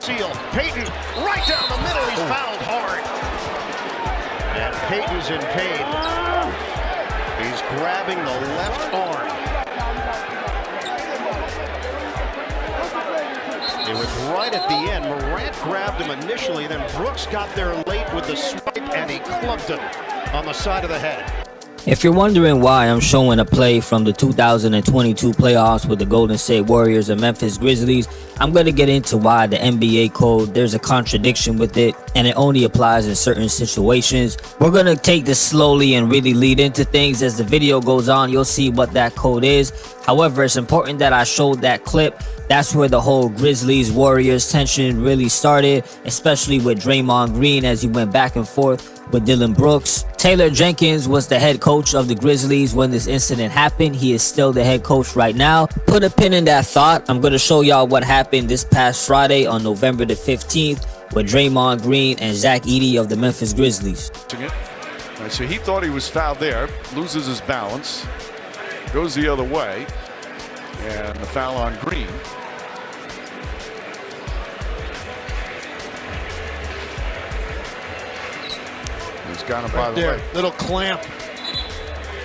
Seal. Payton right down the middle. He's fouled hard. And Payton's in pain. He's grabbing the left arm. It was right at the end. Morant grabbed him initially, then Brooks got there late with the swipe, and he clubbed him on the side of the head. If you're wondering why I'm showing a play from the 2022 playoffs with the Golden State Warriors and Memphis Grizzlies, I'm going to get into why the NBA code, there's a contradiction with it, and it only applies in certain situations. We're going to take this slowly and really lead into things. As the video goes on, you'll see what that code is. However, it's important that I showed that clip. That's where the whole Grizzlies Warriors tension really started, especially with Draymond Green as he went back and forth with Dillon Brooks. Taylor Jenkins was the head coach of the Grizzlies when this incident happened. He is still the head coach right now. Put a pin in that thought. I'm going to show y'all what happened this past Friday on November the 15th with Draymond Green and Zach Edey of the Memphis Grizzlies. Right, so he thought he was fouled there, loses his balance, goes the other way, and the foul on Green. He's got him by the leg. Little clamp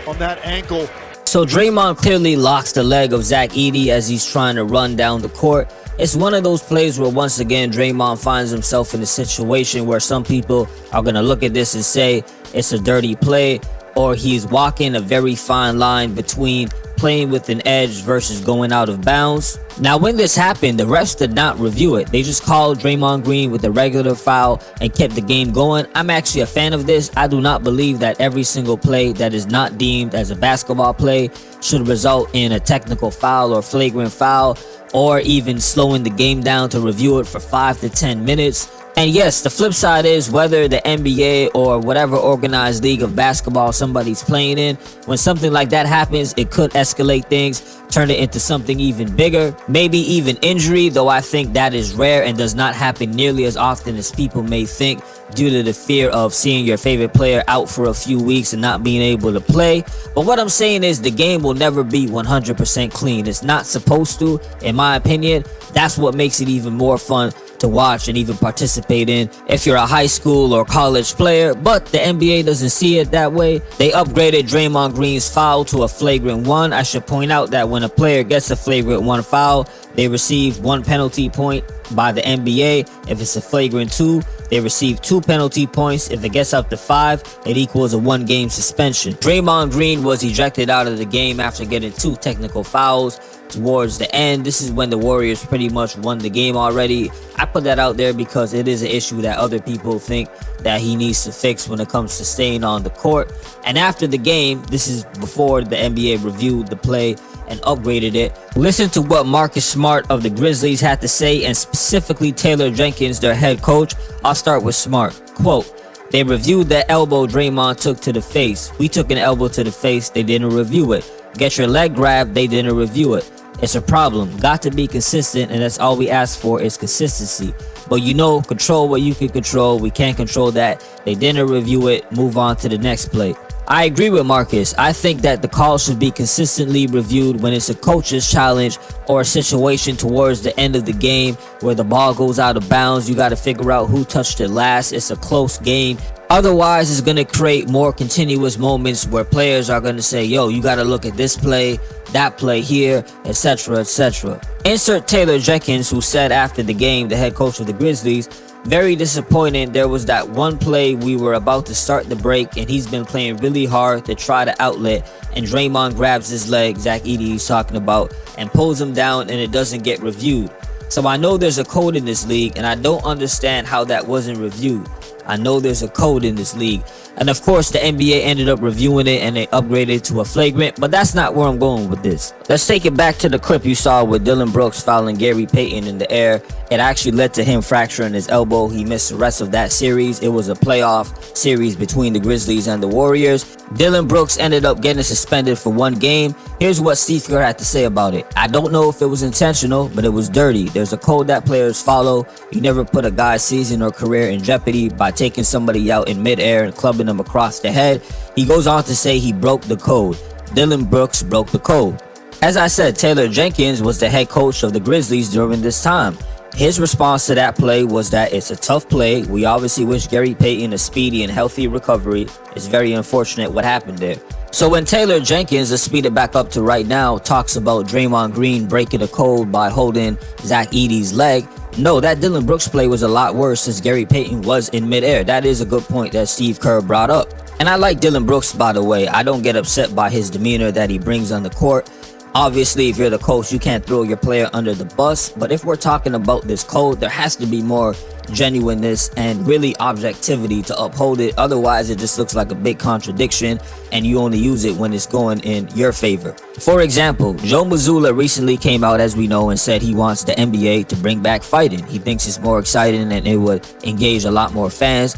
on that ankle. So Draymond clearly locks the leg of Zach Edey as he's trying to run down the court. It's one of those plays where once again Draymond finds himself in a situation where some people are going to look at this and say it's a dirty play, or he's walking a very fine line between playing with an edge versus going out of bounds. Now, when this happened, the refs did not review it. They just called Draymond Green with a regular foul and kept the game going. I'm actually a fan of this. I do not believe that every single play that is not deemed as a basketball play should result in a technical foul or flagrant foul, or even slowing the game down to review it for 5 to 10 minutes. And yes, the flip side is whether the NBA or whatever organized league of basketball somebody's playing in, when something like that happens, it could escalate things, turn it into something even bigger, maybe even injury, though I think that is rare and does not happen nearly as often as people may think due to the fear of seeing your favorite player out for a few weeks and not being able to play. But what I'm saying is the game will never be 100% clean. It's not supposed to, in my opinion. That's what makes it even more fun to watch and even participate in if you're a high school or college player. But the NBA doesn't see it that way. They upgraded Draymond Green's foul to a flagrant 1. I should point out that when a player gets a flagrant 1 foul, they receive 1 penalty point by the NBA. If it's a flagrant 2, they receive 2 penalty points. If it gets up to 5, it equals a 1-game suspension. Draymond Green was ejected out of the game after getting 2 technical fouls towards the end. This is when the Warriors pretty much won the game already. I put that out there because it is an issue that other people think that he needs to fix when it comes to staying on the court. And after the game, this is before the NBA reviewed the play and upgraded it. Listen to what Marcus Smart of the Grizzlies had to say, and specifically Taylor Jenkins, their head coach. I'll start with Smart. Quote, "They reviewed the elbow Draymond took to the face. We took an elbow to the face. They didn't review it. Get your leg grabbed. They didn't review it. It's a problem. Got to be consistent, and that's all we ask for is consistency. But you know, control what you can control. We can't control that. They didn't review it. Move on to the next play." I agree with Marcus. I think that the call should be consistently reviewed when it's a coach's challenge or a situation towards the end of the game where the ball goes out of bounds. You got to figure out who touched it last. It's a close game. Otherwise, it's going to create more continuous moments where players are going to say, yo, you got to look at this play, that play here, etc., etc. Insert Taylor Jenkins, who said after the game, the head coach of the Grizzlies, "Very disappointing. There was that one play we were about to start the break and he's been playing really hard to try to outlet, and Draymond grabs his leg," Zach Edey is talking about, "and pulls him down, and it doesn't get reviewed. So I know there's a code in this league, and I don't understand how that wasn't reviewed. I know there's a code in this league." And of course, the NBA ended up reviewing it and they upgraded it to a flagrant, but that's not where I'm going with this. Let's take it back to the clip you saw with Dillon Brooks fouling Gary Payton in the air. It actually led to him fracturing his elbow. He missed the rest of that series. It was a playoff series between the Grizzlies and the Warriors. Dillon Brooks ended up getting suspended for 1 game. Here's what Steve Kerr had to say about it. "I don't know if it was intentional, but it was dirty. There's a code that players follow. You never put a guy's season or career in jeopardy by taking somebody out in midair and clubbing them across the head." He goes on to say he broke the code. Dillon Brooks broke the code. As I said, Taylor Jenkins was the head coach of the Grizzlies during this time. His response to that play was that it's a tough play. We obviously wish Gary Payton a speedy and healthy recovery. It's very unfortunate what happened there. So when Taylor Jenkins, let's speed it back up to right now, talks about Draymond Green breaking the code by holding Zach Edey's leg, no, that Dillon Brooks play was a lot worse since Gary Payton was in midair. That is a good point that Steve Kerr brought up. And I like Dillon Brooks, by the way. I don't get upset by his demeanor that he brings on the court. Obviously, if you're the coach, you can't throw your player under the bus. But if we're talking about this code, there has to be more genuineness and really objectivity to uphold it. Otherwise, it just looks like a big contradiction, and you only use it when it's going in your favor. For example, Joe Mazzulla recently came out, as we know, and said he wants the NBA to bring back fighting. He thinks it's more exciting and it would engage a lot more fans.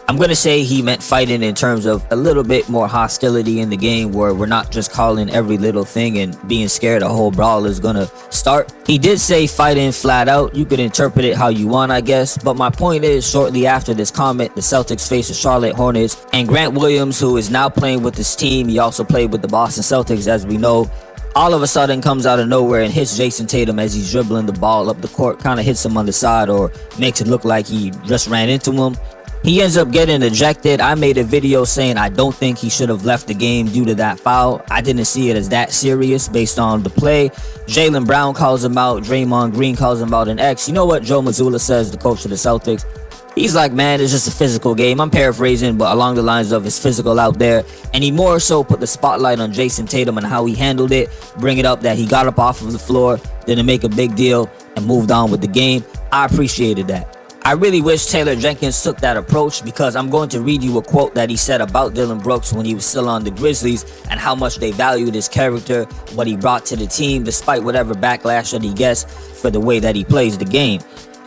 I'm going to say he meant fighting in terms of a little bit more hostility in the game, where we're not just calling every little thing and being scared a whole brawl is going to start. He did say fighting flat out. You could interpret it how you want, I guess. But my point is, shortly after this comment, the Celtics faced the Charlotte Hornets, and Grant Williams, who is now playing with this team, he also played with the Boston Celtics, as we know, all of a sudden comes out of nowhere and hits Jason Tatum as he's dribbling the ball up the court, kind of hits him on the side or makes it look like he just ran into him. He ends up getting ejected. I made a video saying I don't think he should have left the game due to that foul. I didn't see it as that serious based on the play. Jaylen Brown calls him out. Draymond Green calls him out an X. You know what Joe Mazzulla says, the coach of the Celtics? He's like, man, it's just a physical game. I'm paraphrasing, but along the lines of it's physical out there. And he more so put the spotlight on Jason Tatum and how he handled it. Bring it up that he got up off of the floor, didn't make a big deal, and moved on with the game. I appreciated that. I really wish Taylor Jenkins took that approach, because I'm going to read you a quote that he said about Dillon Brooks when he was still on the Grizzlies and how much they valued his character, what he brought to the team, despite whatever backlash that he gets for the way that he plays the game.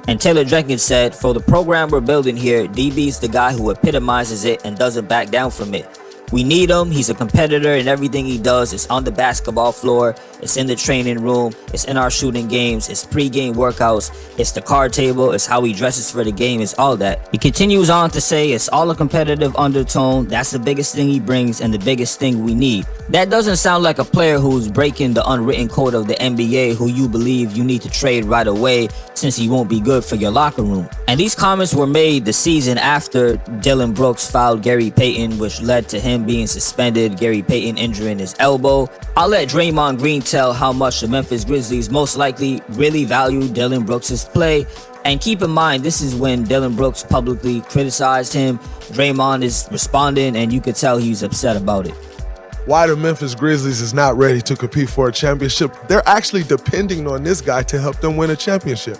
And Taylor Jenkins said, "For the program we're building here, DB's the guy who epitomizes it and doesn't back down from it. We need him. He's a competitor in everything he does. It's on the basketball floor. It's in the training room. It's in our shooting games. It's pre-game workouts. It's the card table. It's how he dresses for the game. It's all that." He continues on to say it's all a competitive undertone. That's the biggest thing he brings and the biggest thing we need. That doesn't sound like a player who's breaking the unwritten code of the NBA, who you believe you need to trade right away since he won't be good for your locker room. And these comments were made the season after Dillon Brooks fouled Gary Payton, which led to him being suspended, Gary Payton injuring his elbow. I'll let Draymond Green tell how much the Memphis Grizzlies most likely really value Dillon Brooks' play. And keep in mind, this is when Dillon Brooks publicly criticized him. Draymond is responding, and you could tell he's upset about it. Why the Memphis Grizzlies is not ready to compete for a championship. They're actually depending on this guy to help them win a championship.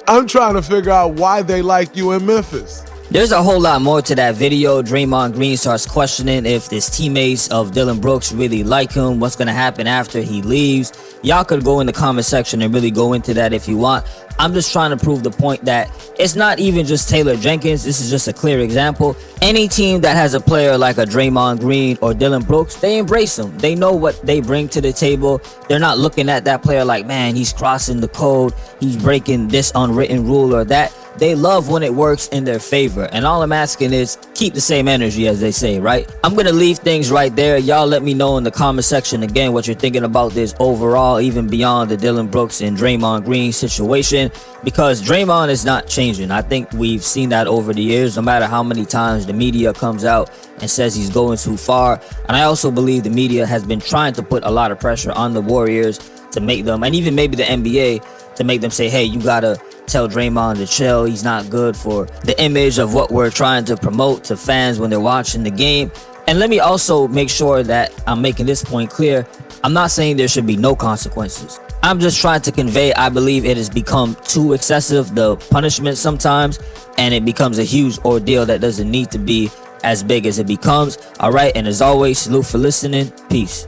I'm trying to figure out why they like you in Memphis. There's a whole lot more to that video. Draymond Green starts questioning if his teammates of Dillon Brooks really like him, what's going to happen after he leaves. Y'all could go in the comment section and really go into that if you want. I'm just trying to prove the point that it's not even just Taylor Jenkins. This is just a clear example. Any team that has a player like a Draymond Green or Dillon Brooks, they embrace them. They know what they bring to the table. They're not looking at that player like, man, he's crossing the code. He's breaking this unwritten rule or that. They love when it works in their favor. And all I'm asking is keep the same energy, as they say, right? I'm going to leave things right there. Y'all let me know in the comment section again what you're thinking about this overall, even beyond the Dillon Brooks and Draymond Green situation, because Draymond is not changing. I think we've seen that over the years, no matter how many times the media comes out and says he's going too far. And I also believe the media has been trying to put a lot of pressure on the Warriors to make them, and even maybe the NBA, to make them say, hey, you gotta tell Draymond to chill. He's not good for the image of what we're trying to promote to fans when they're watching the game. And let me also make sure that I'm making this point clear. I'm not saying there should be no consequences. I'm just trying to convey, I believe it has become too excessive, the punishment sometimes, and it becomes a huge ordeal that doesn't need to be as big as it becomes. All right, and as always, salute for listening. Peace.